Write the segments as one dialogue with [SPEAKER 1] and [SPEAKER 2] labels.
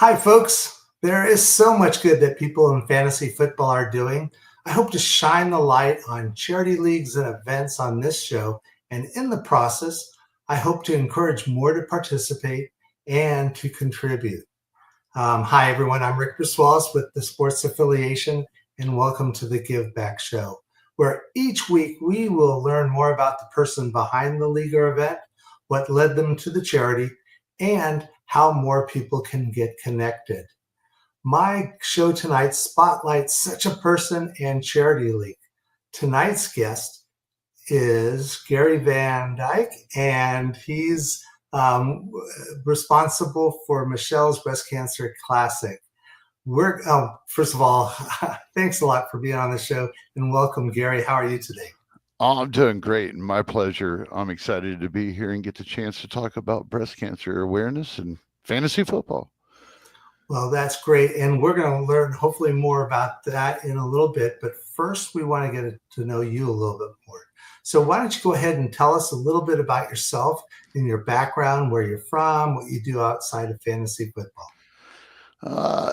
[SPEAKER 1] Hi, folks. There is so much good that people in fantasy football are doing. I hope to shine the light on charity leagues and events on this show. And in the process, I hope to encourage more to participate and to contribute. Hi, everyone. I'm Rick Wallace with the Sports Affiliation, and welcome to the Give Back Show, where each week we will learn more about the person behind the league or event, what led them to the charity, and how more people can get connected. My show tonight spotlights such a person and charity league. Tonight's guest is Gary VanDyke, and he's responsible for Michele's Breast Cancer Classic. First of all, thanks a lot for being on the show, and welcome, Gary. How are you today?
[SPEAKER 2] Oh, I'm doing great, and my pleasure. I'm excited to be here and get the chance to talk about breast cancer awareness and fantasy football.
[SPEAKER 1] Well, that's great. And we're going to learn hopefully more about that in a little bit. But first, we want to get to know you a little bit more. So why don't you go ahead and tell us a little bit about yourself and your background, where you're from, what you do outside of fantasy football.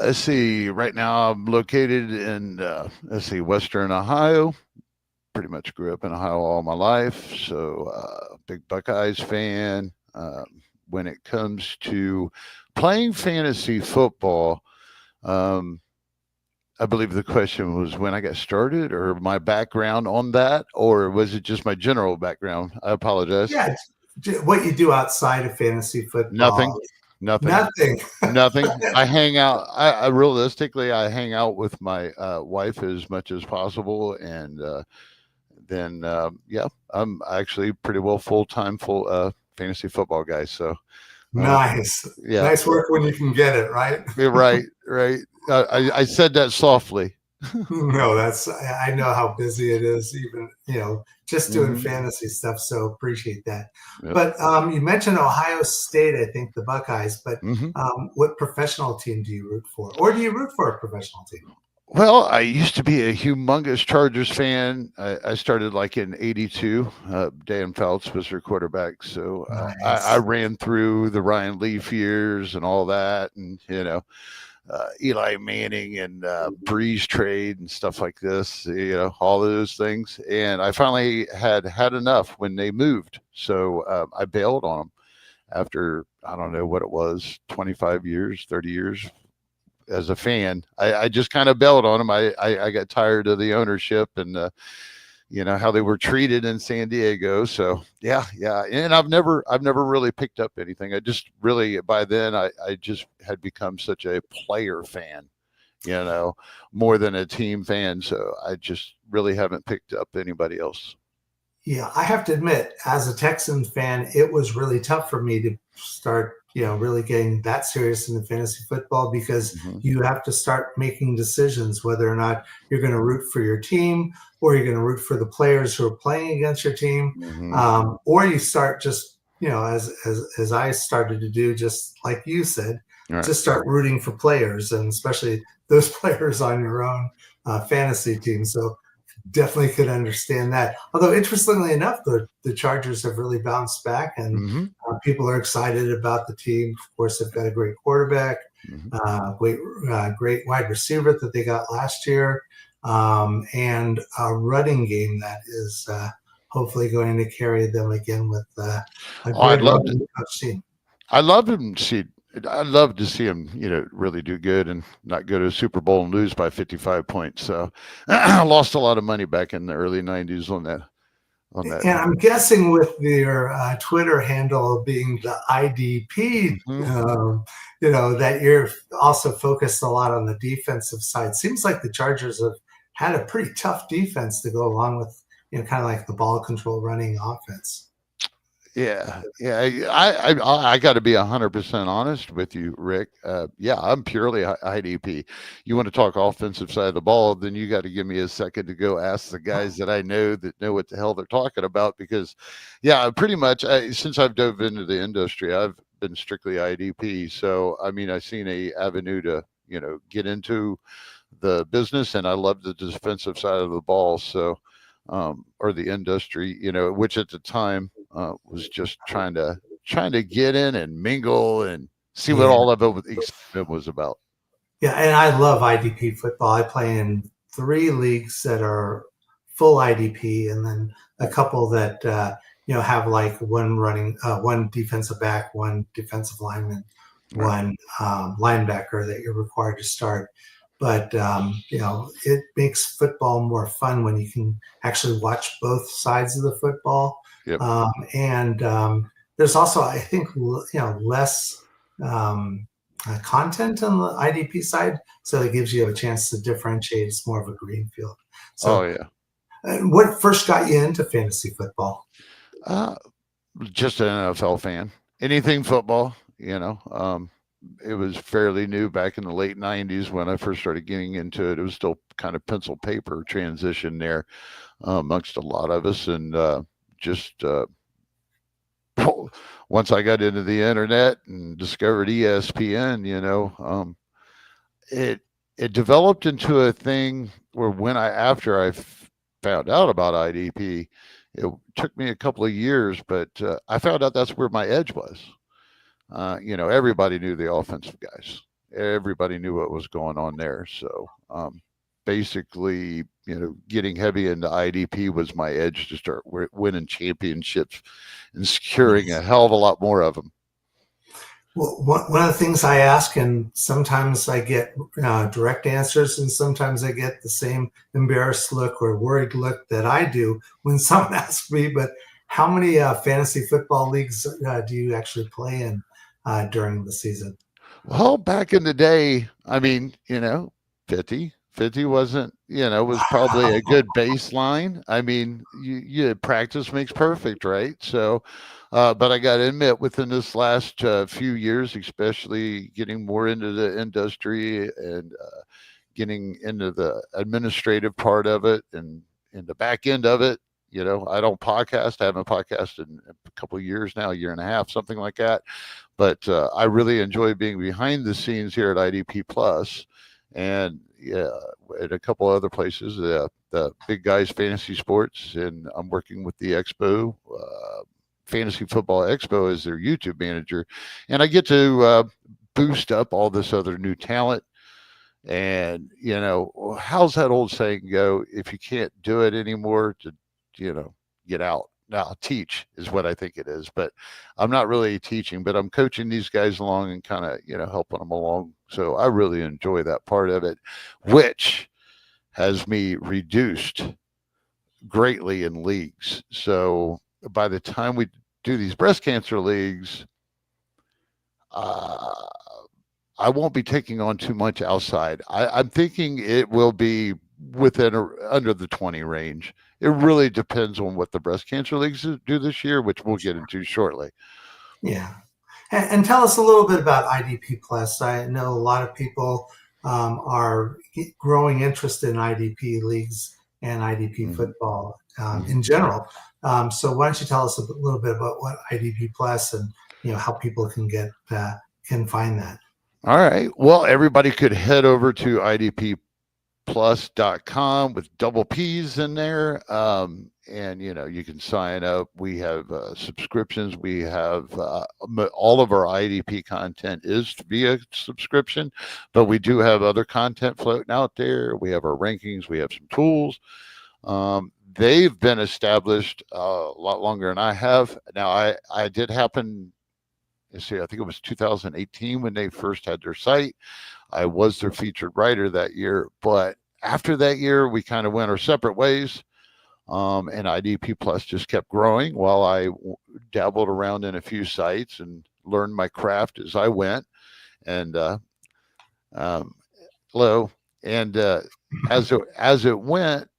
[SPEAKER 2] Let's see. Right now, I'm located in, Western Ohio. Pretty much grew up in Ohio all my life. So, big Buckeyes fan. When it comes to playing fantasy football, I believe the question was when I got started or my background on that, or was it just my general background? I apologize.
[SPEAKER 1] Yeah, what you do outside of fantasy football.
[SPEAKER 2] Nothing. I hang out. I realistically, I hang out with my wife as much as possible. And then, I'm actually pretty well full-time fantasy football guy. So
[SPEAKER 1] nice.
[SPEAKER 2] Yeah.
[SPEAKER 1] Nice work when you can get it, right?
[SPEAKER 2] Right. I said that softly.
[SPEAKER 1] No, I know how busy it is, even, just doing fantasy stuff. So appreciate that.
[SPEAKER 2] Yep.
[SPEAKER 1] But you mentioned Ohio State, I think the Buckeyes, but what professional team do you root for? Or do you root for a professional team?
[SPEAKER 2] Well, I used to be a humongous Chargers fan. I started like in '82. Dan Fouts was their quarterback. So
[SPEAKER 1] Nice.
[SPEAKER 2] I ran through the Ryan Leaf years and all that. And, Eli Manning and Breeze trade and stuff like this, all those things. And I finally had enough when they moved. So I bailed on them after, I don't know what it was, 25 years, 30 years as a fan. I just kind of bailed on them. I got tired of the ownership and, how they were treated in San Diego. So yeah. And I've never really picked up anything. I just really, by then I just had become such a player fan, more than a team fan. So I just really haven't picked up anybody else.
[SPEAKER 1] Yeah, I have to admit, as a Texans fan, it was really tough for me to start, really getting that serious into fantasy football because you have to start making decisions whether or not you're going to root for your team or you're going to root for the players who are playing against your team, or you start just, as I started to do, just like you said, just start rooting for players, and especially those players on your own fantasy team. So definitely could understand that. Although, interestingly enough, the Chargers have really bounced back, and people are excited about the team. Of course, they've got a great quarterback, great wide receiver that they got last year, and a running game that is hopefully going to carry them again with a great team.
[SPEAKER 2] I'd love to see him, really do good and not go to a Super Bowl and lose by 55 points. So I lost a lot of money back in the early 90s on that.
[SPEAKER 1] And I'm guessing with your Twitter handle being the IDP, that you're also focused a lot on the defensive side. Seems like the Chargers have had a pretty tough defense to go along with, kind of like the ball control running offense.
[SPEAKER 2] Yeah. I got to be 100% honest with you, Rick. I'm purely IDP. You want to talk offensive side of the ball, then you got to give me a second to go ask the guys that I know that know what the hell they're talking about. Because, pretty much since I've dove into the industry, I've been strictly IDP. So, I've seen a avenue to, get into the business, and I love the defensive side of the ball. So, or the industry, which at the time was just trying to get in and mingle and see what
[SPEAKER 1] Yeah.
[SPEAKER 2] all of it was about.
[SPEAKER 1] Yeah, and I love IDP football. I play in 3 leagues that are full IDP, and then a couple that have like one defensive back, one defensive lineman,
[SPEAKER 2] Right.
[SPEAKER 1] one linebacker that you're required to start. But it makes football more fun when you can actually watch both sides of the football.
[SPEAKER 2] Yep.
[SPEAKER 1] And there's also, I think, less. Content on the IDP side, so it gives you a chance to differentiate. It's more of a green field.
[SPEAKER 2] Oh
[SPEAKER 1] So,
[SPEAKER 2] yeah.
[SPEAKER 1] what first got you into fantasy football?
[SPEAKER 2] Uh, just an NFL fan. Anything football, it was fairly new back in the late 90s when I first started getting into it. It was still kind of pencil paper transition there amongst a lot of us. And just once I got into the internet and discovered ESPN, it it developed into a thing where after I found out about IDP, it took me a couple of years, but I found out that's where my edge was. Everybody knew the offensive guys. Everybody knew what was going on there. So basically, getting heavy into IDP was my edge to start winning championships and securing a hell of a lot more of them.
[SPEAKER 1] Well, one of the things I ask, and sometimes I get direct answers, and sometimes I get the same embarrassed look or worried look that I do when someone asks me, but how many fantasy football leagues do you actually play in during the season?
[SPEAKER 2] Well, back in the day, I mean, 50 wasn't, was probably a good baseline. I mean, practice makes perfect, right? So, but I got to admit, within this last few years, especially getting more into the industry and getting into the administrative part of it and in the back end of it, I don't podcast. I haven't podcasted in a couple of years now, a year and a half, something like that. But I really enjoy being behind the scenes here at IDP Plus, and yeah, at a couple other places, the Big Guys Fantasy Sports, and I'm working with the Expo. Fantasy Football Expo as their YouTube manager, and I get to boost up all this other new talent. And how's that old saying go? If you can't do it anymore, to get out. Now, teach is what I think it is, but I'm not really teaching, but I'm coaching these guys along and kind of helping them along. So I really enjoy that part of it, which has me reduced greatly in leagues. So by the time we do these breast cancer leagues, uh, I won't be taking on too much outside. I'm thinking it will be within under the 20 range. It really depends on what the breast cancer leagues do this year, which we'll get into shortly.
[SPEAKER 1] Yeah. And tell us a little bit about IDP Plus. I know a lot of people are growing interest in IDP leagues and IDP football in general. So why don't you tell us a little bit about what IDP Plus and how people can find that.
[SPEAKER 2] All right. Well, everybody could head over to idpplus.com with double P's in there. And, you can sign up. We have subscriptions. We have all of our IDP content is via subscription, but we do have other content floating out there. We have our rankings. We have some tools. They've been established a lot longer than I have. Now, I did happen I think it was 2018 when they first had their site. I was their featured writer that year, but after that year, we kind of went our separate ways. And IDP Plus just kept growing while I dabbled around in a few sites and learned my craft as I went. And hello, and as it went,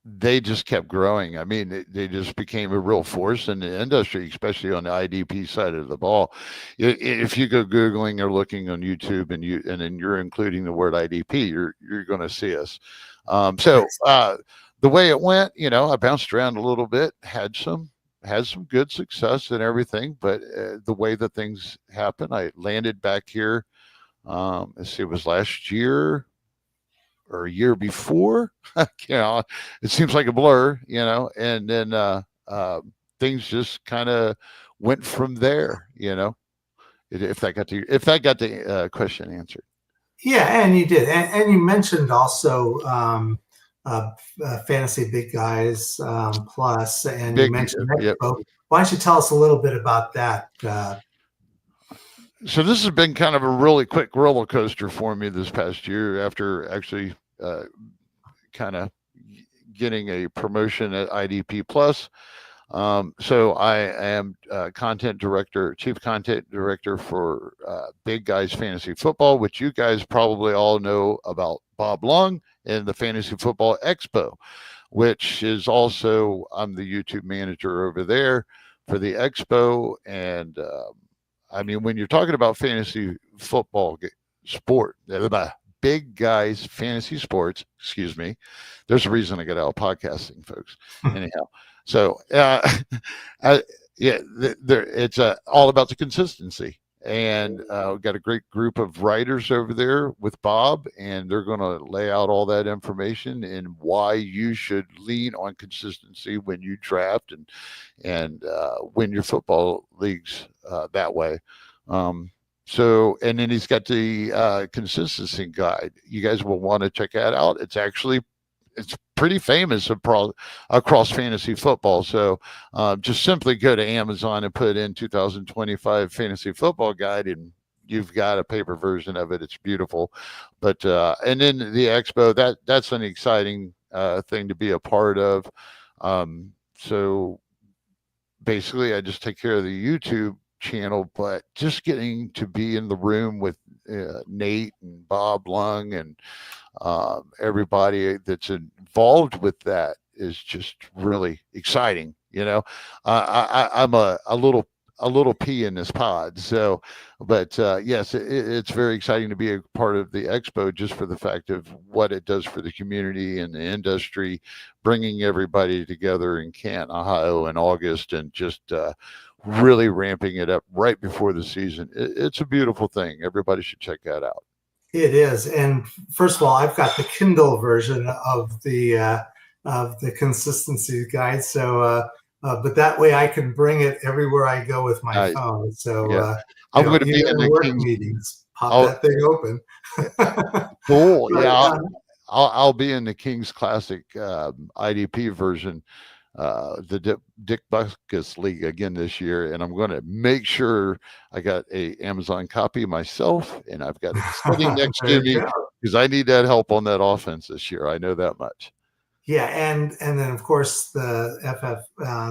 [SPEAKER 2] they just kept growing. I mean, they just became a real force in the industry, especially on the IDP side of the ball. If you go Googling or looking on YouTube and then you're including the word IDP, you're going to see us. So the way it went, I bounced around a little bit, had some good success and everything, but the way that things happen, I landed back here. Let's see, it was last year or a year before. It seems like a blur, and then things just kind of went from there. If that got the question answered.
[SPEAKER 1] Yeah, and you did, and you mentioned also Fantasy Big Guys Plus, and you mentioned
[SPEAKER 2] Yep.
[SPEAKER 1] Expo. Why don't you tell us a little bit about that?
[SPEAKER 2] So this has been kind of a really quick roller coaster for me this past year after actually kind of getting a promotion at IDP Plus. So I am chief content director for Big Guys Fantasy Football, which you guys probably all know about Bob Long and the Fantasy Football Expo, which is also, I'm the YouTube manager over there for the Expo. And I mean, when you're talking about fantasy football sport, Big Guys Fantasy Sports, excuse me, there's a reason I got out of podcasting, folks. Anyhow. So, it's all about the consistency. And we've got a great group of writers over there with Bob, and they're going to lay out all that information and why you should lean on consistency when you draft and win your football leagues that way. So, and then he's got the consistency guide. You guys will want to check that out. It's pretty famous across fantasy football. So just simply go to Amazon and put in 2025 fantasy football guide, and you've got a paper version of it. It's beautiful. But and then the expo, that's an exciting thing to be a part of. So basically I just take care of the YouTube channel, but just getting to be in the room with Nate and Bob Lung and everybody that's involved with that is just really exciting. I'm a little pea in this pod. So, but yes, it's very exciting to be a part of the expo just for the fact of what it does for the community and the industry, bringing everybody together in Canton, Ohio in August, and just really ramping it up right before the season. It's a beautiful thing. Everybody should check that out.
[SPEAKER 1] It is, and first of all, I've got the Kindle version of the consistency guide. So, but that way I can bring it everywhere I go with my phone. So,
[SPEAKER 2] yeah. I'm going to be in the
[SPEAKER 1] work
[SPEAKER 2] King's
[SPEAKER 1] meetings. Pop that thing open.
[SPEAKER 2] Cool. But, yeah, I'll be in the King's Classic IDP version, the Dick Butkus League again this year, and I'm going to make sure I got a Amazon copy myself, and I've got it sitting next to me because I need that help on that offense this year. I know that much.
[SPEAKER 1] Yeah, and then of course the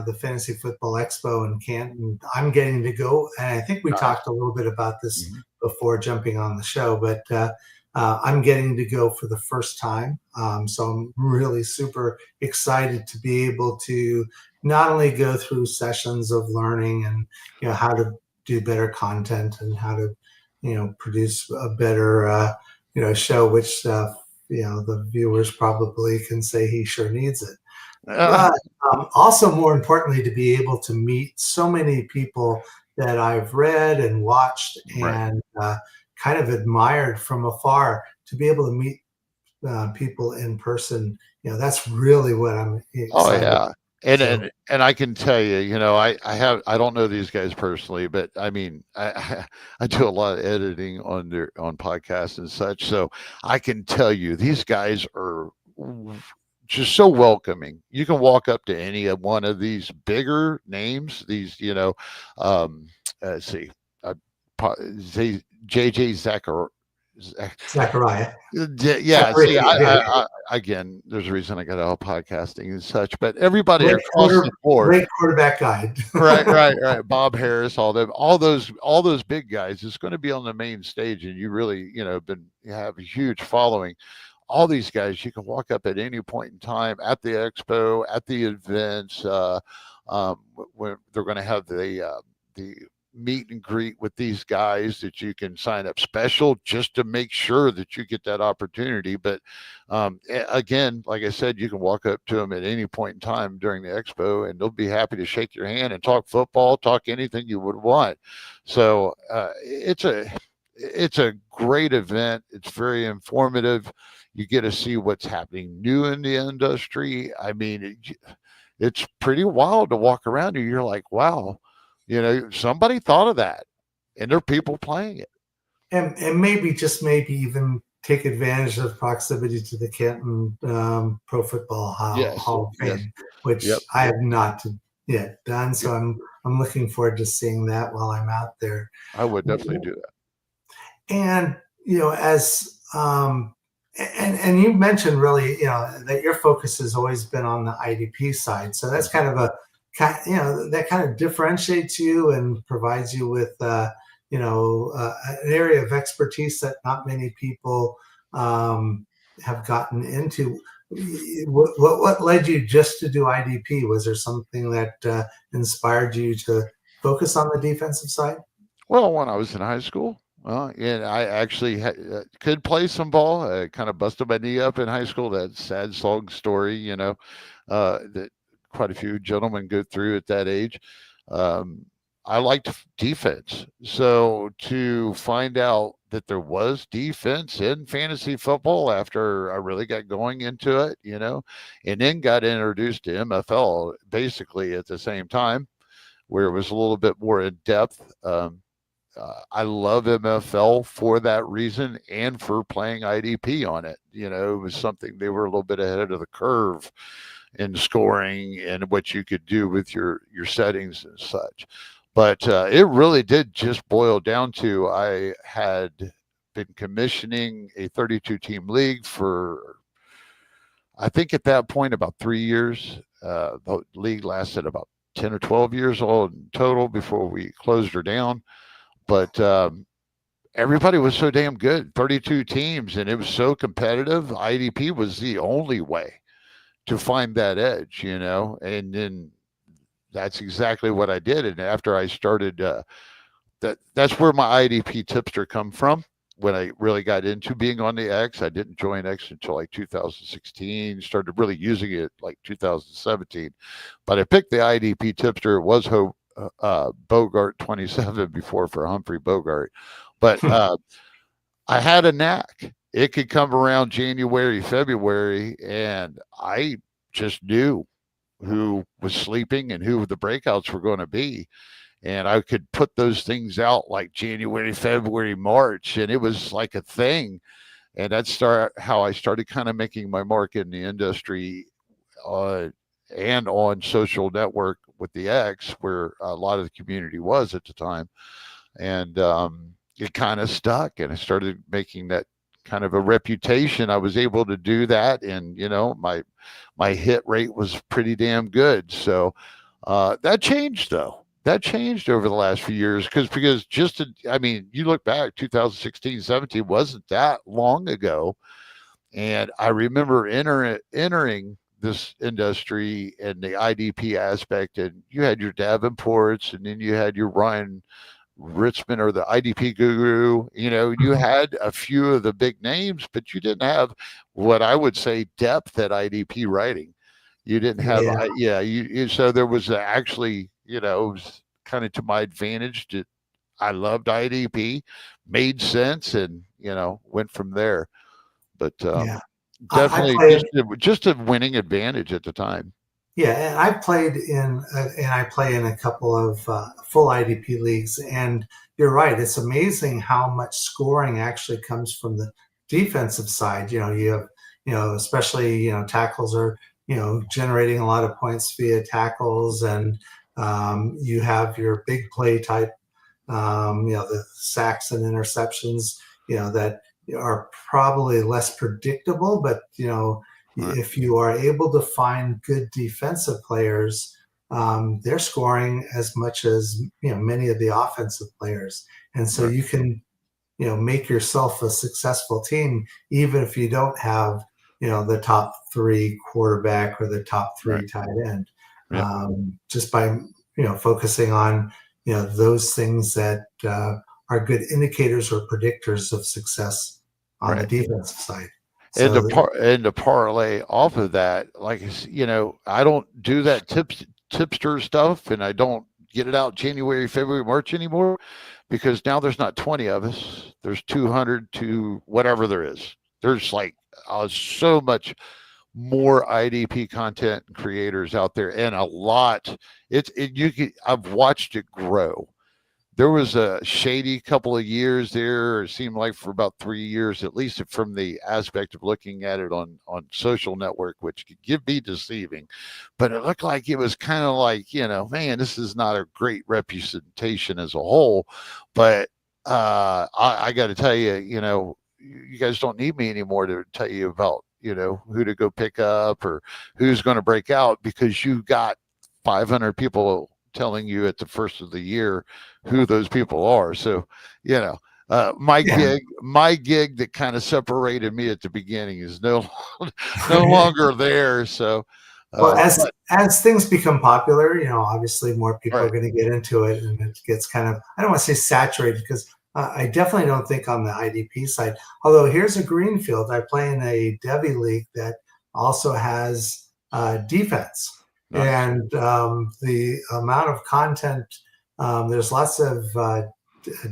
[SPEAKER 1] the Fantasy Football Expo in Canton. I'm getting to go, and I think we talked a little bit about this before jumping on the show, but I'm getting to go for the first time. So I'm really super excited to be able to not only go through sessions of learning and how to do better content and how to produce a better show, which the viewers probably can say he sure needs it. But also, more importantly, to be able to meet so many people that I've read and watched and kind of admired from afar, to be able to meet people in person, that's really what I'm excited about.
[SPEAKER 2] And I can tell you, I don't know these guys personally, but I mean, I do a lot of editing on podcasts and such, so I can tell you these guys are just so welcoming. You can walk up to any of one of these bigger names, these, let's see, JJ
[SPEAKER 1] Zachariah.
[SPEAKER 2] Yeah. See, I again, there's a reason I got out podcasting and such, but everybody across the board,
[SPEAKER 1] great quarterback guide.
[SPEAKER 2] right. Bob Harris, all those big guys is going to be on the main stage, and you really, you have a huge following. All these guys, you can walk up at any point in time at the expo, at the events, when they're going to have the meet and greet with these guys that you can sign up special just to make sure that you get that opportunity. But again, like I said, you can walk up to them at any point in time during the expo, and they'll be happy to shake your hand and talk football, talk anything you would want. So it's a great event. It's very informative. You get to see what's happening new in the industry. I mean, it's pretty wild to walk around and you're like, wow, Somebody thought of that, and there are people playing it.
[SPEAKER 1] And maybe, just maybe, even take advantage of proximity to the Canton Pro Football
[SPEAKER 2] Yes,
[SPEAKER 1] Hall of
[SPEAKER 2] yes,
[SPEAKER 1] Fame, which
[SPEAKER 2] yep.
[SPEAKER 1] I have not yet done. So I'm looking forward to seeing that while I'm out there.
[SPEAKER 2] I would definitely do that.
[SPEAKER 1] And as and you mentioned, really, that your focus has always been on the IDP side. So that's kind of that kind of differentiates you and provides you with an area of expertise that not many people have gotten into. What led you just to do IDP? Was there something that inspired you to focus on the defensive side?
[SPEAKER 2] Well, when I was in high school, and I actually could play some ball. I kind of busted my knee up in high school. That sad song story, that quite a few gentlemen go through at that age. Um, I liked defense. So to find out that there was defense in fantasy football after I really got going into it, and then got introduced to MFL basically at the same time, where it was a little bit more in depth. I love MFL for that reason and for playing IDP on it. It was something they were a little bit ahead of the curve in scoring and what you could do with your settings and such. But it really did just boil down to I had been commissioning a 32 team league for, I think at that point, about 3 years. The league lasted about 10 or 12 years old in total before we closed her down. But everybody was so damn good, 32 teams, and it was so competitive. IDP was the only way to find that edge, and then that's exactly what I did. And after I started, that's where my IDP tipster come from. When I really got into being on the X, I didn't join X until like 2016. Started really using it like 2017. But I picked the IDP tipster. It was Bogart 27 before for Humphrey Bogart. But I had a knack. It could come around January, February, and I just knew who was sleeping and who the breakouts were going to be. And I could put those things out like January, February, March, and it was like a thing. And that's how I started kind of making my mark in the industry, and on social network with the X, where a lot of the community was at the time. And it kind of stuck, and I started making that kind of a reputation. I was able to do that, and my hit rate was pretty damn good. So that changed, though. That changed over the last few years because you look back, 2016, 17 wasn't that long ago. And I remember entering this industry and the IDP aspect, and you had your Davenports, and then you had your Ryan Ritzman or the IDP guru. You had a few of the big names, but you didn't have what I would say depth at IDP writing. You didn't have, so there was actually, it was kind of to my advantage. I loved IDP, made sense, and went from there. But definitely just a winning advantage at the time.
[SPEAKER 1] Yeah, and I play in a couple of full IDP leagues, and you're right. It's amazing how much scoring actually comes from the defensive side. You have, especially, tackles are, generating a lot of points via tackles, and you have your big play type, the sacks and interceptions, that are probably less predictable, but
[SPEAKER 2] Right.
[SPEAKER 1] if you are able to find good defensive players, they're scoring as much as many of the offensive players, and so
[SPEAKER 2] Right.
[SPEAKER 1] you can make yourself a successful team even if you don't have the top three quarterback or the top three
[SPEAKER 2] Right.
[SPEAKER 1] tight end,
[SPEAKER 2] Yeah.
[SPEAKER 1] just by focusing on those things that are good indicators or predictors of success on the
[SPEAKER 2] Right.
[SPEAKER 1] defensive side.
[SPEAKER 2] And
[SPEAKER 1] So
[SPEAKER 2] to parlay off of that, like I don't do that tipster stuff, and I don't get it out January, February, March anymore, because now there's not 20 of us. There's 200 to whatever there is. There's like so much more IDP content creators out there, and a lot. I've watched it grow. There was a shady couple of years there. It seemed like for about 3 years, at least from the aspect of looking at it on social network, which could be deceiving. But it looked like it was kind of like, man, this is not a great representation as a whole. But I got to tell you, you guys don't need me anymore to tell you about, who to go pick up or who's going to break out, because you got 500 people telling you at the first of the year who those people are. So, my gig that kind of separated me at the beginning is no longer there. So,
[SPEAKER 1] well, as things become popular, obviously more people
[SPEAKER 2] right.
[SPEAKER 1] are going to get into it, and it gets kind of, I don't want to say saturated, because I definitely don't think on the IDP side. Although here's a greenfield. I play in a Devi league that also has defense.
[SPEAKER 2] Nice.
[SPEAKER 1] And the amount of content, there's lots of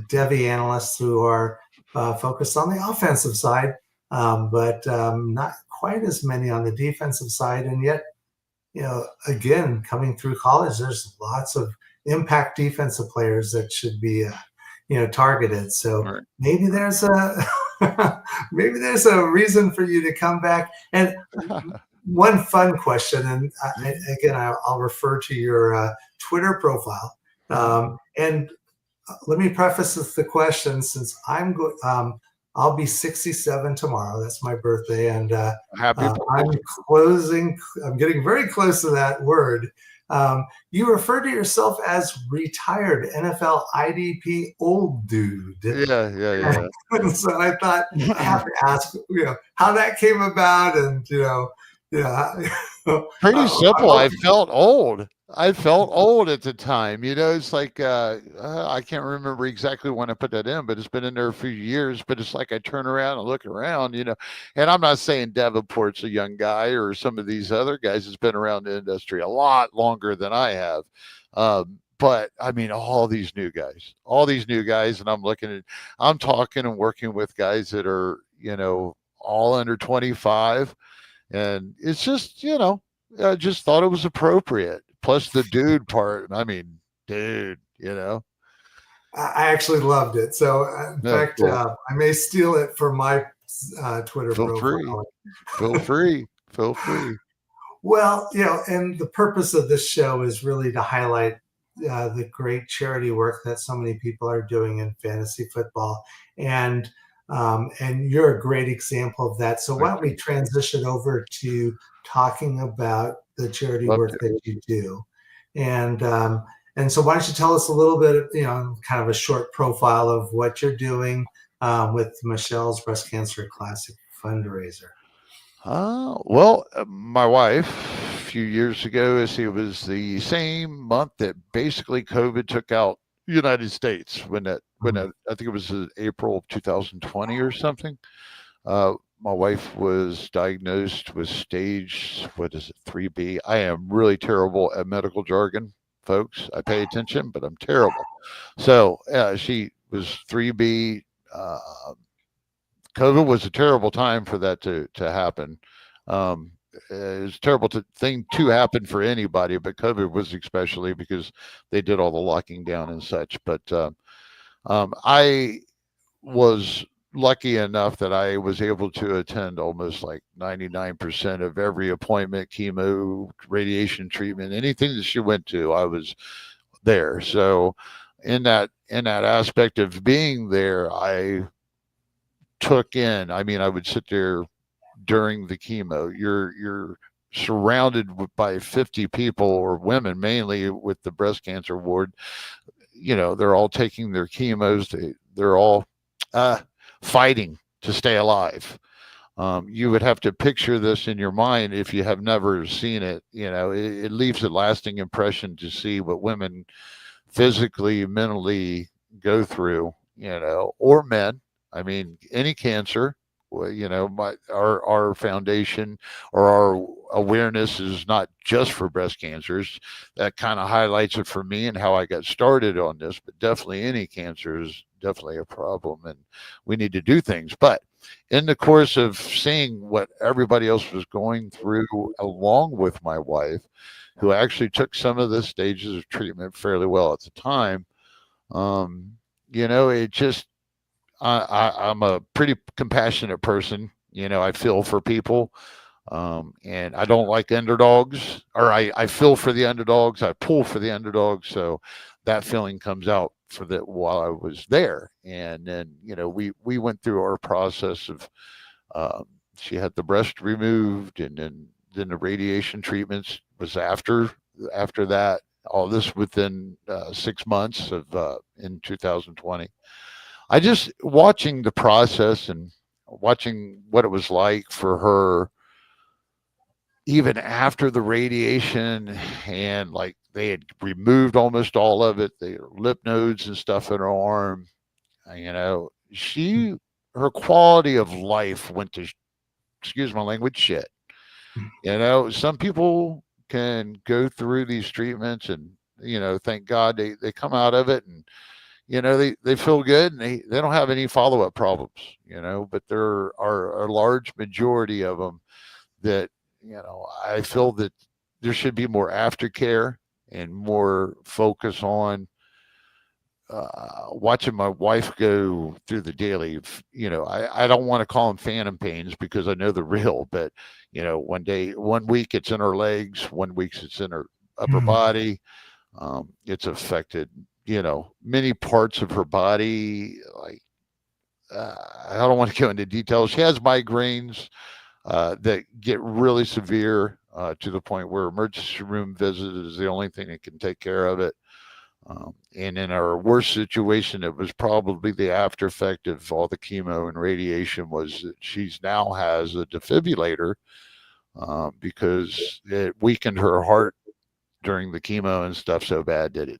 [SPEAKER 1] Devi analysts who are focused on the offensive side, but not quite as many on the defensive side. And yet, again, coming through college, there's lots of impact defensive players that should be, targeted. So
[SPEAKER 2] Right.
[SPEAKER 1] maybe there's a maybe there's a reason for you to come back. And one fun question, and again, I'll refer to your Twitter profile. And let me preface the question, since I'll be 67 tomorrow. That's my birthday, and
[SPEAKER 2] Happy
[SPEAKER 1] I'm getting very close to that word. You refer to yourself as retired NFL IDP old dude.
[SPEAKER 2] Yeah.
[SPEAKER 1] So I thought I have to ask, how that came about, and
[SPEAKER 2] pretty simple. I felt old. I felt old at the time. It's like I can't remember exactly when I put that in, but it's been in there a few years. But it's like I turn around and look around, and I'm not saying Davenport's a young guy or some of these other guys that's been around the industry a lot longer than I have. But I mean, all these new guys, and I'm talking and working with guys that are, all under 25. And it's just, I just thought it was appropriate. Plus the dude part. I mean, dude,
[SPEAKER 1] I actually loved it. So, in fact,
[SPEAKER 2] cool.
[SPEAKER 1] I may steal it for my Twitter profile.
[SPEAKER 2] Feel free. Feel free.
[SPEAKER 1] Well, and the purpose of this show is really to highlight the great charity work that so many people are doing in fantasy football. And you're a great example of that. So why don't we transition over to talking about the charity work that you do? And so why don't you tell us a little bit, kind of a short profile of what you're doing with Michele's Breast Cancer Classic fundraiser?
[SPEAKER 2] Well, my wife, a few years ago, it was the same month that basically COVID took out the United States, when I think it was April of 2020 or something. My wife was diagnosed with stage, 3B. I am really terrible at medical jargon, folks. I pay attention, but I'm terrible. So she was 3B. COVID was a terrible time for that to happen. It was a terrible thing to happen for anybody, but COVID was especially, because they did all the locking down and such. But I was lucky enough that I was able to attend almost like 99% of every appointment, chemo, radiation treatment, anything that she went to, I was there. So in that aspect of being there, I took in, I mean, I would sit there during the chemo. You're surrounded by 50 people, or women mainly, with the breast cancer ward. They're all taking their chemos. They're all fighting to stay alive. You would have to picture this in your mind if you have never seen it. It leaves a lasting impression to see what women physically, mentally go through, or men. I mean, any cancer. Our foundation, or our awareness, is not just for breast cancers. That kind of highlights it for me and how I got started on this. But definitely any cancer is definitely a problem, and we need to do things. But in the course of seeing what everybody else was going through, along with my wife, who actually took some of the stages of treatment fairly well at the time, um, it just I'm a pretty compassionate person. I feel for people. And I don't like underdogs, or I feel for the underdogs. I pull for the underdogs. So that feeling comes out for that while I was there. And then, we went through our process of, um, she had the breast removed, and then the radiation treatments was after that. All this within 6 months of in 2020. I just watching the process and watching what it was like for her even after the radiation, and like they had removed almost all of it, the lymph nodes and stuff in her arm. She her quality of life went to, excuse my language, shit. Some people can go through these treatments and thank God they come out of it, and they feel good, and they don't have any follow-up problems. But there are a large majority of them that I feel that there should be more aftercare and more focus on watching my wife go through the daily. I don't want to call them phantom pains because I know they're real, but one week it's in her legs, one week it's in her upper body. It's affected, many parts of her body. Like I don't want to go into details. She has migraines that get really severe to the point where emergency room visit is the only thing that can take care of it. And in our worst situation, it was probably the after effect of all the chemo and radiation was that she's now has a defibrillator because it weakened her heart during the chemo and stuff so bad that it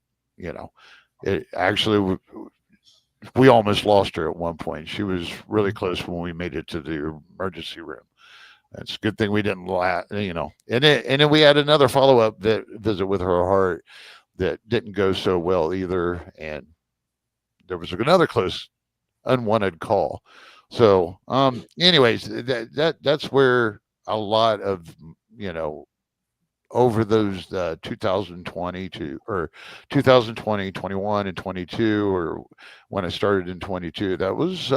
[SPEAKER 2] actually, we almost lost her at one point. She was really close when we made it to the emergency room. It's a good thing we didn't And then we had another follow up visit with her heart that didn't go so well either, and there was another close unwanted call. So, anyways, that's where a lot of over those 2020 to or 2020, 21, and 22, or when I started in 22, that was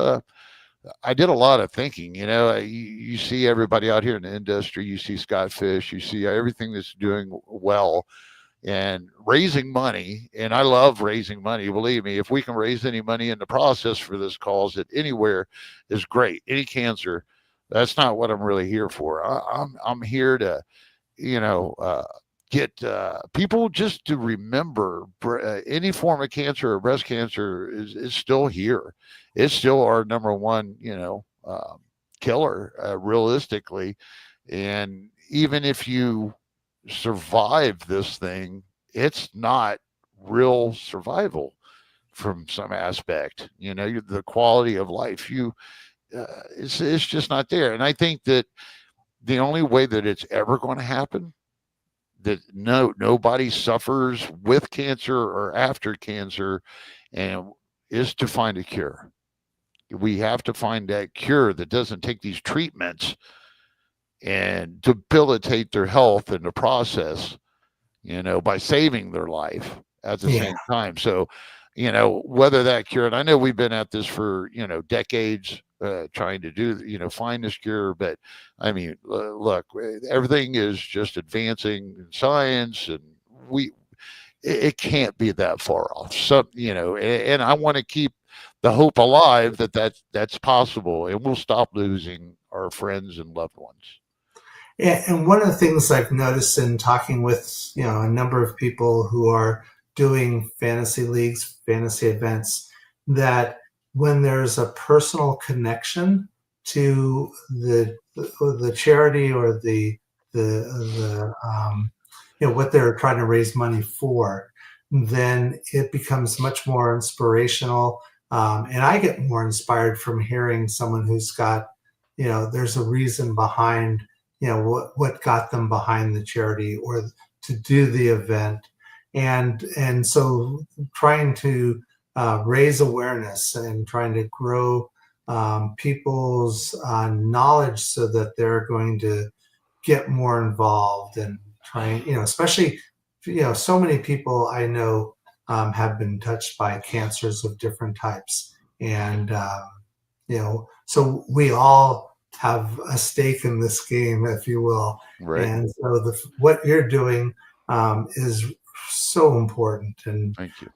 [SPEAKER 2] I did a lot of thinking. You see everybody out here in the industry. You see Scott Fish. You see everything that's doing well and raising money. And I love raising money. Believe me, if we can raise any money in the process for this cause at anywhere is great. Any cancer, that's not what I'm really here for. I'm here to, get people just to remember any form of cancer or breast cancer is still here. It's still our number one, killer, realistically. And even if you survive this thing, it's not real survival from some aspect. The quality of life, it's just not there. And I think that the only way that it's ever going to happen that nobody suffers with cancer or after cancer and is to find a cure. We have to find that cure that doesn't take these treatments and debilitate their health in the process, by saving their life at the
[SPEAKER 1] Yeah.
[SPEAKER 2] same time. So, whether that cure, and I know we've been at this for, decades, trying to do, find this cure, but I mean, look, everything is just advancing in science, and it can't be that far off. So, and I want to keep the hope alive that's possible, and we'll stop losing our friends and loved ones.
[SPEAKER 1] Yeah, and one of the things I've noticed in talking with a number of people who are doing fantasy leagues, fantasy events, that when there's a personal connection to the charity or the what they're trying to raise money for, then it becomes much more inspirational. And I get more inspired from hearing someone who's got there's a reason behind what got them behind the charity or to do the event, and so trying to raise awareness and trying to grow people's knowledge so that they're going to get more involved and trying, especially, so many people I know have been touched by cancers of different types. And, so we all have a stake in this game, if you will.
[SPEAKER 2] Right.
[SPEAKER 1] And so what you're doing is so important. And
[SPEAKER 2] Thank you.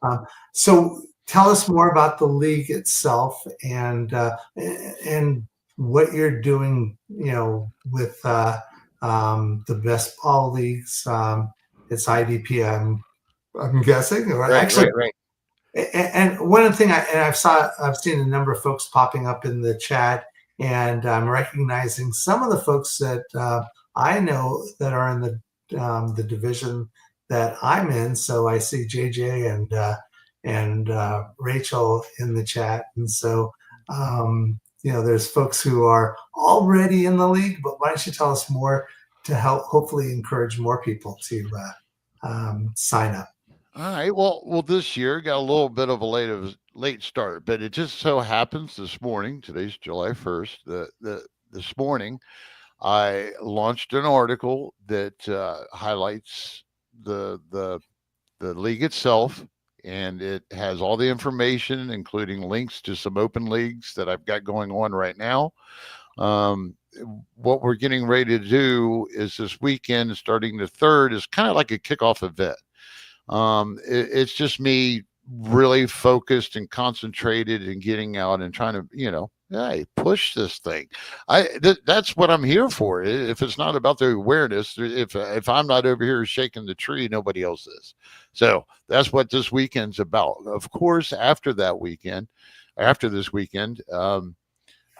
[SPEAKER 1] so tell us more about the league itself and what you're doing, with the best ball leagues. It's IDP, I'm guessing, or
[SPEAKER 2] Right.
[SPEAKER 1] actually,
[SPEAKER 2] Right.
[SPEAKER 1] and one thing I've seen a number of folks popping up in the chat, and I'm recognizing some of the folks that I know that are in the division that I'm in. So I see JJ and Rachel in the chat, and so there's folks who are already in the league. But why don't you tell us more to help hopefully encourage more people to sign up?
[SPEAKER 2] All right. Well, this year got a little bit of a late start, but it just so happens this morning. Today's July 1st. This morning, I launched an article that highlights the league itself, and it has all the information, including links to some open leagues that I've got going on right now. Um, what we're getting ready to do is this weekend, starting the 3rd, is kind of like a kickoff event. It's just me really focused and concentrated and getting out and trying to, hey, push this thing. That's what I'm here for. If it's not about the awareness, if I'm not over here shaking the tree, nobody else is. So that's what this weekend's about. Of course, after this weekend,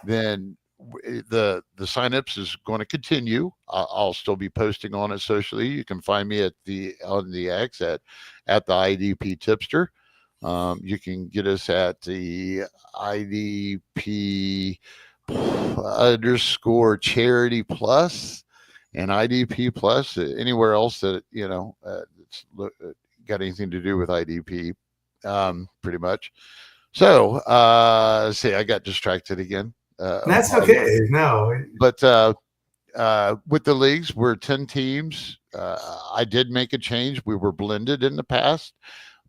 [SPEAKER 2] then the signups is going to continue. I'll still be posting on it socially. You can find me on the X at the IDP Tipster. You can get us at the IDP underscore charity plus and IDP plus. Anywhere else that it's got anything to do with IDP, pretty much. So see, I got distracted again.
[SPEAKER 1] That's okay. No.
[SPEAKER 2] But with the leagues, we're 10 teams. I did make a change. We were blended in the past,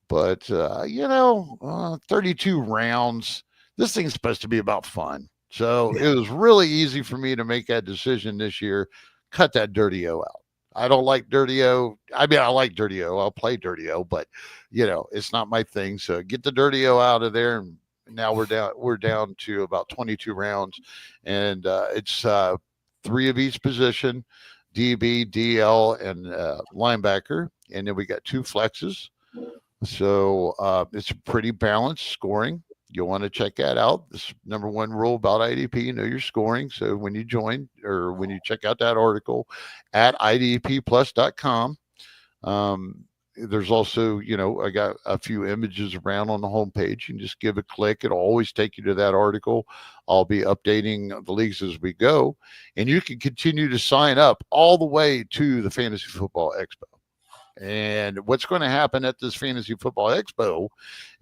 [SPEAKER 2] but 32 rounds. This thing's supposed to be about fun. So
[SPEAKER 1] Yeah.
[SPEAKER 2] it was really easy for me to make that decision this year. Cut that Dirty O out. I don't like Dirty O. I mean, I like Dirty O. I'll play Dirty O, but it's not my thing. So get the Dirty O out of there, and now we're down to about 22 rounds, and it's 3 of each position: DB, DL, and linebacker, and then we got 2 flexes. So it's a pretty balanced scoring. You'll want to check that out. This number one rule about IDP: know your scoring. So when you join or when you check out that article at idpplus.com, there's also, I got a few images around on the homepage. You can just give a click. It'll always take you to that article. I'll be updating the leagues as we go. And you can continue to sign up all the way to the Fantasy Football Expo. And what's going to happen at this Fantasy Football Expo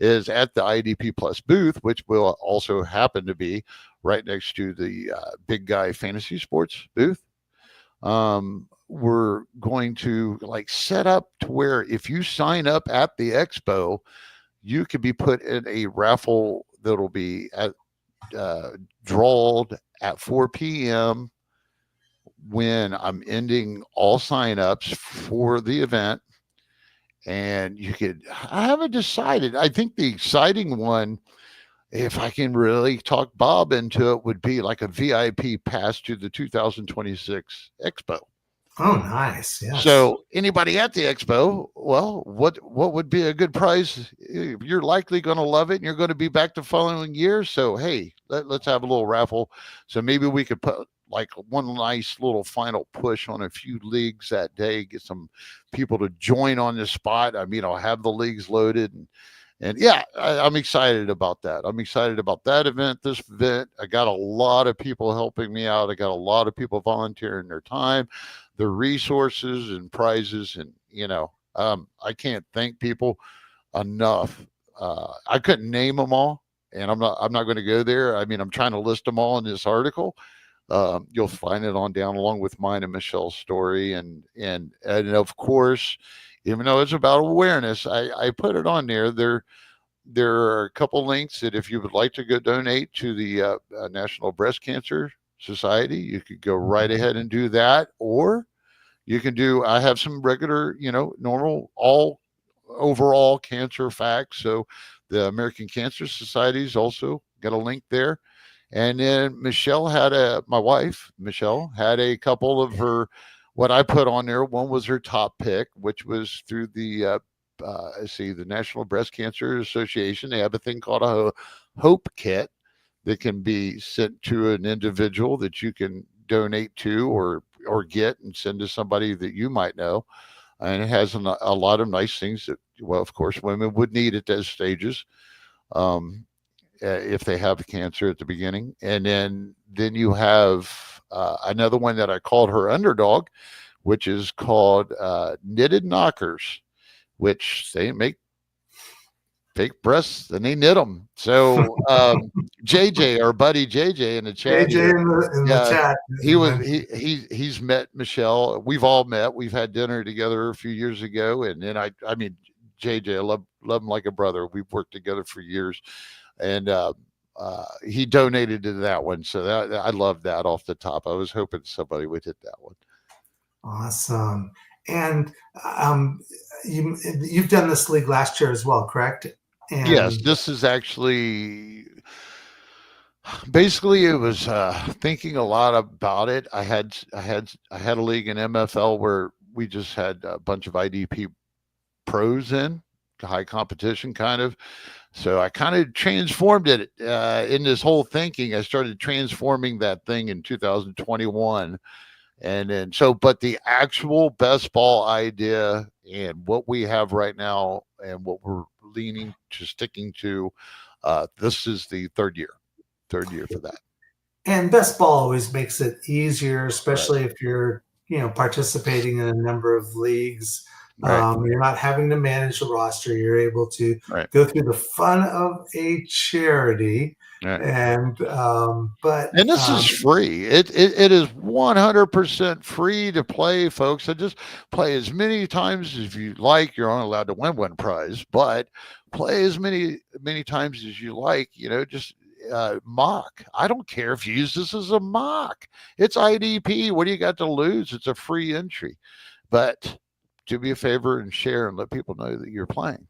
[SPEAKER 2] is at the IDP Plus booth, which will also happen to be right next to the Big Guy Fantasy Sports booth. We're going to set up to where if you sign up at the expo, you could be put in a raffle that'll be drawed at 4 p.m. when I'm ending all signups for the event. And I haven't decided. I think the exciting one, if I can really talk Bob into it, would be like a VIP pass to the 2026 Expo.
[SPEAKER 1] Oh, nice. Yes.
[SPEAKER 2] So anybody at the expo, well, what would be a good prize? You're likely going to love it, and you're going to be back the following year. So hey, let's have a little raffle. So maybe we could put one nice little final push on a few leagues that day, get some people to join on the spot. I mean, I'll have the leagues loaded, and yeah, I'm excited about that. I'm excited about that event. This event, I got a lot of people helping me out. I got a lot of people volunteering their time, their resources, and prizes. And I can't thank people enough. I couldn't name them all, and I'm not going to go there. I mean, I'm trying to list them all in this article. You'll find it on down along with mine and Michele's story, and of course, even though it's about awareness, I put it on there. There are a couple links that if you would like to go donate to the National Breast Cancer Society, you could go right ahead and do that, or you can do. I have some regular, normal all overall cancer facts. So the American Cancer Society's also got a link there. And then my wife, Michele, had a couple of her, what I put on there. One was her top pick, which was through the National Breast Cancer Association. They have a thing called a Hope Kit that can be sent to an individual that you can donate to or get and send to somebody that you might know. And it has a lot of nice things that, well, of course, women would need at those stages. If they have cancer at the beginning. And then you have another one that I called her underdog, which is called Knitted Knockers, which they make fake breasts and they knit them. So JJ, our buddy JJ in the chat,
[SPEAKER 1] AJ in the chat.
[SPEAKER 2] He's met Michele. We've all met. We've had dinner together a few years ago, and then I mean JJ, I love him like a brother. We've worked together for years. And he donated to that one, so that I love that off the top. I was hoping somebody would hit that one.
[SPEAKER 1] Awesome. And you've done this league last year as well, correct? And
[SPEAKER 2] yes, this is actually basically it was thinking a lot about it. I had a league in MFL where we just had a bunch of IDP pros in high competition kind of. So I kind of transformed it in this whole thinking. I started transforming that thing in 2021. And then, but the actual best ball idea and what we have right now and what we're leaning to sticking to, this is the third year for that.
[SPEAKER 1] And best ball always makes it easier, especially if you're, participating in a number of leagues.
[SPEAKER 2] Right.
[SPEAKER 1] You're not having to manage the roster. You're able to go through the fun of a charity.
[SPEAKER 2] Right.
[SPEAKER 1] And
[SPEAKER 2] this is free. It is 100% free to play, folks. So just play as many times as you like. You're only allowed to win one prize, but play as many times as you like. Just mock. I don't care if you use this as a mock. It's IDP. What do you got to lose? It's a free entry. But do me a favor and share and let people know that you're playing.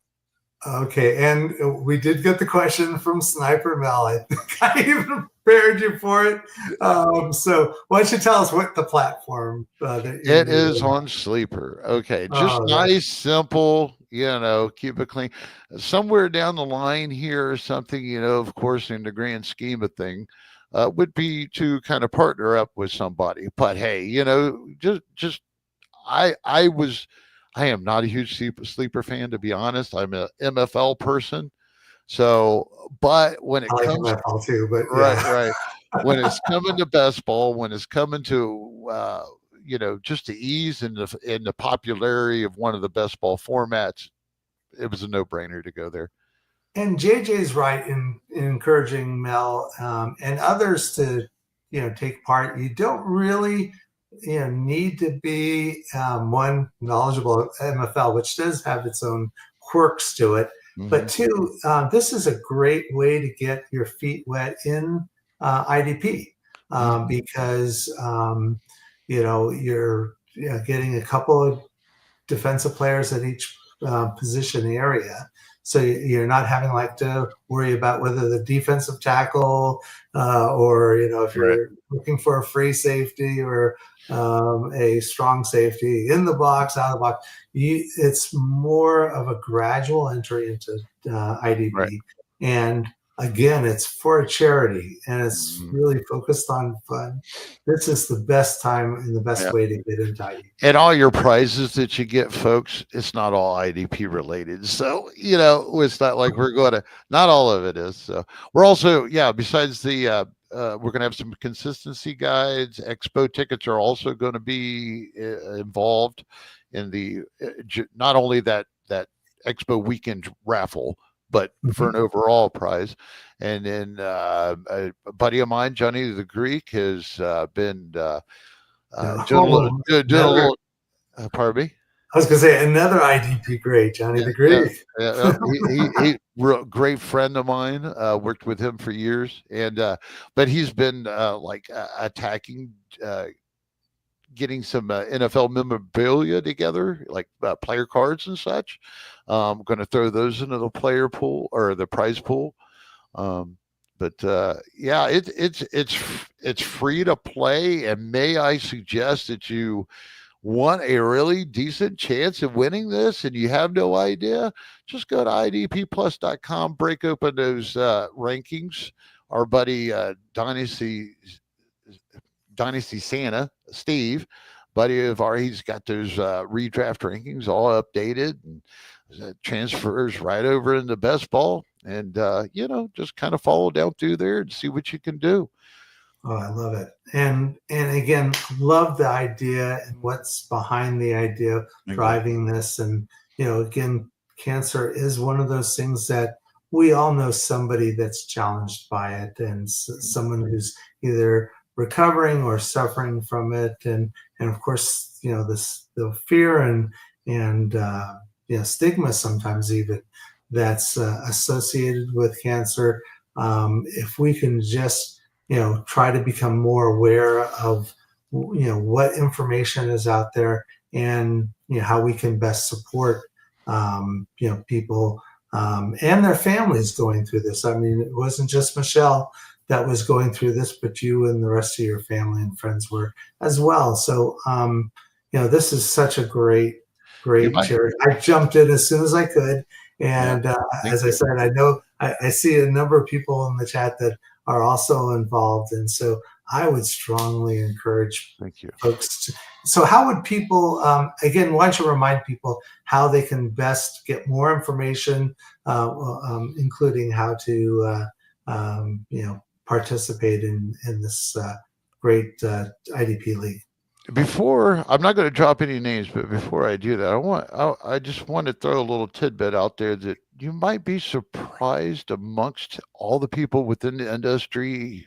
[SPEAKER 1] Okay, and we did get the question from Sniper Mel. I think I even prepared you for it. So why don't you tell us what the platform that
[SPEAKER 2] it is on Sleeper. Okay, just nice, simple, keep it clean. Somewhere down the line here or something, of course, in the grand scheme of thing, would be to kind of partner up with somebody. But hey, just I am not a huge sleeper fan, to be honest. I'm an MFL person. So, but when it comes
[SPEAKER 1] MFL too, but
[SPEAKER 2] right. When it's coming to best ball, when it's coming to, just the ease and the popularity of one of the best ball formats, it was a no-brainer to go there.
[SPEAKER 1] And JJ's right in encouraging Mel and others to, take part. You don't really need to be one knowledgeable MFL, which does have its own quirks to it. Mm-hmm. But two, this is a great way to get your feet wet in IDP because you're getting a couple of defensive players at each position area. So you're not having to worry about whether the defensive tackle or, if you're looking for a free safety or a strong safety in the box, out of the box. It's more of a gradual entry into IDP. Right. And again, it's for a charity and it's really focused on fun. This is the best time and the best way to get into IDP.
[SPEAKER 2] And all your prizes that you get, folks, it's not all IDP related. So, it's not like we're going to, not all of it is. So we're also, besides the, we're going to have some consistency guides. Expo tickets are also going to be involved in the, not only that Expo weekend raffle, but for an overall prize. And then a buddy of mine, Johnny the Greek, has been doing a little. Pardon me.
[SPEAKER 1] I was going to say another IDP great, Johnny the Greek.
[SPEAKER 2] He real great friend of mine. Worked with him for years, and but he's been attacking, getting some NFL memorabilia together, like player cards and such. I'm going to throw those into the player pool or the prize pool. Yeah, it's free to play, and may I suggest that you want a really decent chance of winning this and you have no idea, just go to idpplus.com, break open those rankings. Our buddy Dynasty Santa, Steve, buddy of ours, he's got those redraft rankings all updated and transfers right over into best ball. And, just kind of follow down through there and see what you can do.
[SPEAKER 1] Oh, I love it. And again, love the idea and what's behind the idea driving this. And, again, cancer is one of those things that we all know somebody that's challenged by it, and someone who's either recovering or suffering from it. And of course, the fear and stigma sometimes even that's associated with cancer. If we can just try to become more aware of, what information is out there and, how we can best support, people and their families going through this. I mean, it wasn't just Michele that was going through this, but you and the rest of your family and friends were as well. So, this is such a great charity. I jumped in as soon as I could. And as I said, I know I see a number of people in the chat that are also involved. And so I would strongly encourage folks to. So how would people, again, why don't you remind people how they can best get more information, including how to, participate in this great IDP league?
[SPEAKER 2] Before, I'm not going to drop any names, but before I do that, I just want to throw a little tidbit out there that you might be surprised amongst all the people within the industry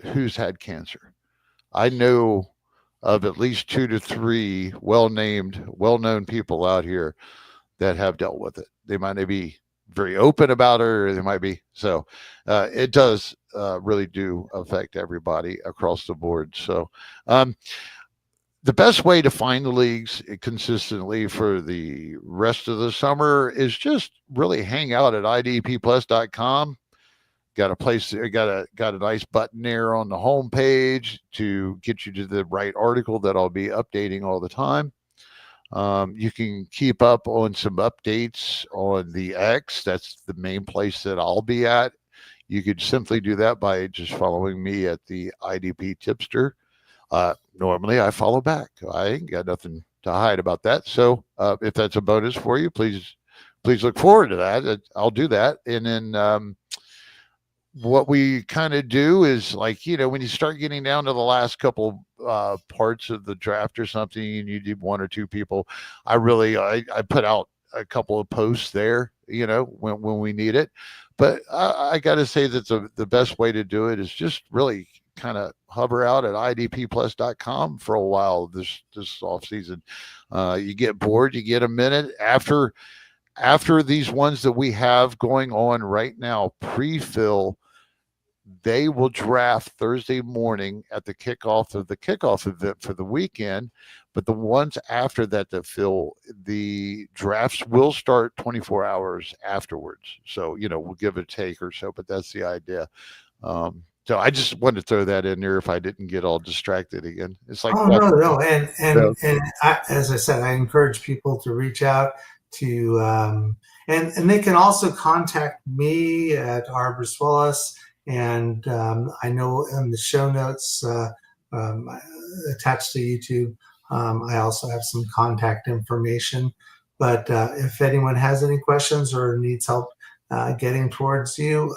[SPEAKER 2] who's had cancer. I know of at least 2 to 3 well-known people out here that have dealt with it. They might not be very open about it, or they might be. So it does really do affect everybody across the board. So the best way to find the leagues consistently for the rest of the summer is just really hang out at idpplus.com. Got a place there, got a nice button there on the home page to get you to the right article that I'll be updating all the time. You can keep up on some updates on the X. That's the main place that I'll be at. You could simply do that by just following me at the IDP Tipster. Normally I follow back. I ain't got nothing to hide about that. So if that's a bonus for you, please look forward to that. I'll do that. And then what we kind of do is, like, when you start getting down to the last couple parts of the draft or something, and you do 1 or 2 people, I put out a couple of posts there, when we need it. But I got to say that the best way to do it is just really kind of hover out at idpplus.com for a while this off season. You get bored, you get a minute after these ones that we have going on right now, pre-fill. They will draft Thursday morning at the kickoff event for the weekend. But the ones after that fill, the drafts will start 24 hours afterwards. So, we'll give it a take or so, but that's the idea. So I just wanted to throw that in there if I didn't get all distracted again. It's like,
[SPEAKER 1] no. And as I said, I encourage people to reach out to, and they can also contact me at Arbor Willis. And I know in the show notes attached to YouTube, I also have some contact information. But if anyone has any questions or needs help getting towards you,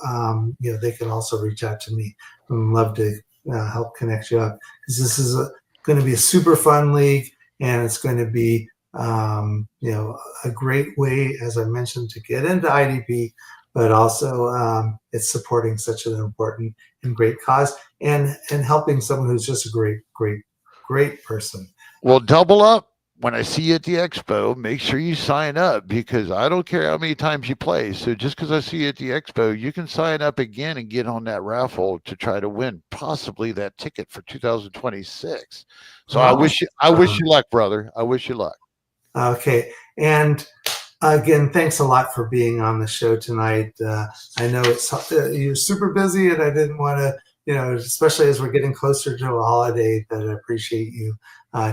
[SPEAKER 1] they can also reach out to me. I'd love to help connect you up, because this is going to be a super fun league, and it's going to be a great way, as I mentioned, to get into IDP, but also it's supporting such an important and great cause, and helping someone who's just a great person.
[SPEAKER 2] Well, double up. When I see you at the expo, make sure you sign up, because I don't care how many times you play. So just because I see you at the expo, you can sign up again and get on that raffle to try to win possibly that ticket for 2026. So I wish you luck, brother. I wish you luck.
[SPEAKER 1] Okay. And again, thanks a lot for being on the show tonight. I know you're super busy, and I didn't want to, especially as we're getting closer to a holiday, that I appreciate you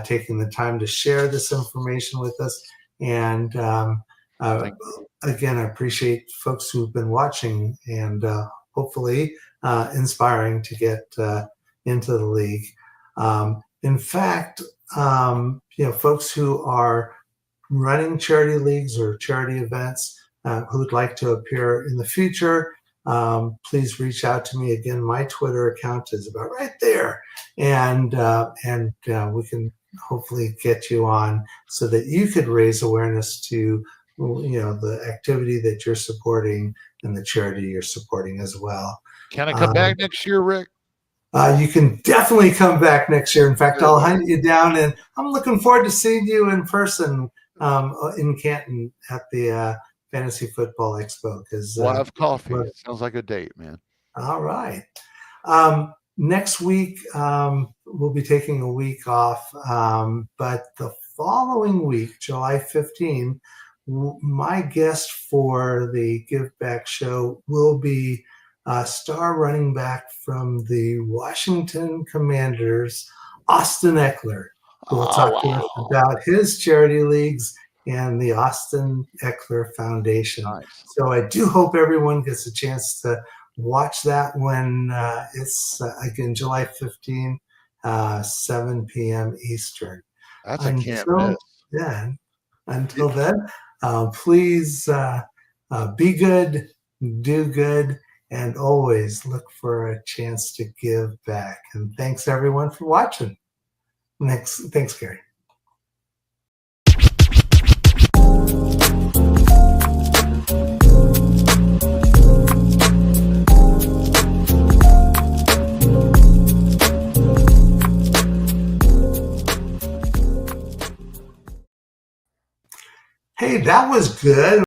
[SPEAKER 1] taking the time to share this information with us. And again, I appreciate folks who've been watching, and hopefully inspiring to get into the league. In fact, folks who are running charity leagues or charity events who'd like to appear in the future, please reach out to me. Again, my Twitter account is about right there, and we can hopefully get you on so that you could raise awareness to the activity that you're supporting and the charity you're supporting as well.
[SPEAKER 2] Can I come back next year, Rick?
[SPEAKER 1] You can definitely come back next year. In fact, I'll hunt you down, and I'm looking forward to seeing you in person in Canton at the Fantasy Football Expo. Because
[SPEAKER 2] we'll have coffee. It sounds like a date, man.
[SPEAKER 1] All right. Next week, we'll be taking a week off, but the following week, July 15, my guest for the Give Back show will be star running back from the Washington Commanders, Austin Eckler, who will talk to us about his charity leagues and the Austin Eckler Foundation.
[SPEAKER 2] Nice.
[SPEAKER 1] So I do hope everyone gets a chance to watch that when it's, again, July 15, 7 p.m. Eastern.
[SPEAKER 2] That's a can't miss.
[SPEAKER 1] Yeah. Until then, please be good, do good, and always look for a chance to give back. And thanks, everyone, for watching. Thanks, Gary. Hey, that was good.